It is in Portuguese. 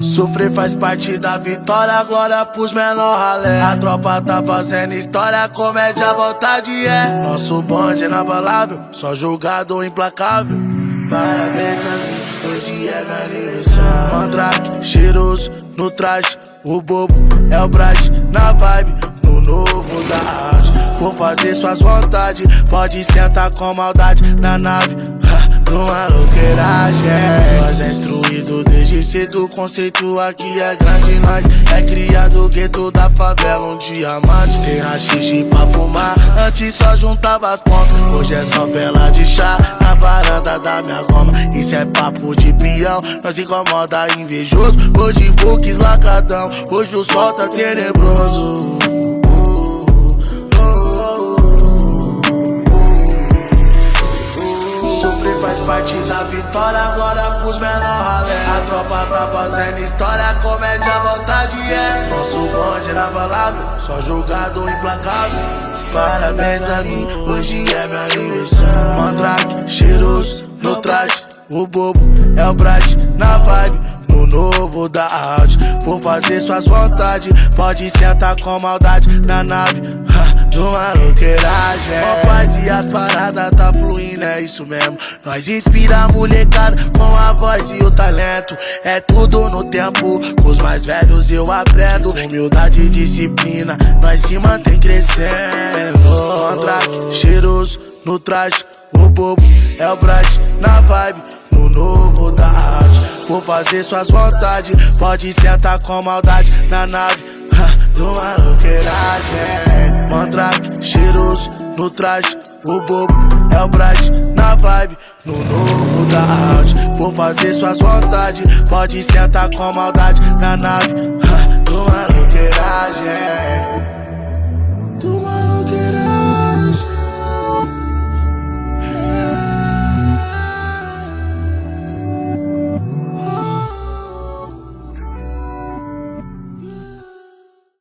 Sofrer faz parte da vitória, glória pros menor ralé. A tropa tá fazendo história, comédia à vontade é. Nosso bonde é inabalável, só jogador implacável. Parabéns pra mim, hoje é minha aniversário. Mandrake, cheiroso, no traje, o bobo é o Bright. Na vibe, no novo da arte. Vou fazer suas vontades, pode sentar com maldade na nave. Numa louqueiragem, nós é instruído desde cedo. O conceito aqui é grande, nós é criado gueto da favela, um diamante. Tem rachixe pra fumar, antes só juntava as pontas, hoje é só vela de chá na varanda da minha goma. Isso é papo de peão, nós incomoda invejoso. Hoje books lacradão, hoje o sol tá tenebroso. Faz parte da vitória, glória pros menor ralé. A tropa tá fazendo história, comédia à vontade é. Nosso bonde é inabalável, só jogador implacável. Parabéns pra mim, hoje é meu aniversário. Mandrake, cheiroso, no traje, o bobo é o Bright. Na vibe, no novo da arte. Vou fazer suas vontades, pode sentar com maldade na nave. Numa louqueiragem, ó paz e as paradas tá fluindo, é isso mesmo. Nós inspira a molecada com a voz e o talento. É tudo no tempo, com os mais velhos eu aprendo. Humildade e disciplina, nós se mantém crescendo. Mandrake, cheiroso, no traje, o bobo é o Bright. Na vibe, no novo da arte. Vou fazer suas vontades, pode sentar com maldade na nave. Numa louqueiragem, Mandrake, cheiroso, no traje, o bobo é o Bright. Na vibe, no novo da arte. Vou fazer suas vontades, pode sentar com maldade na nave. Numa louqueiragem.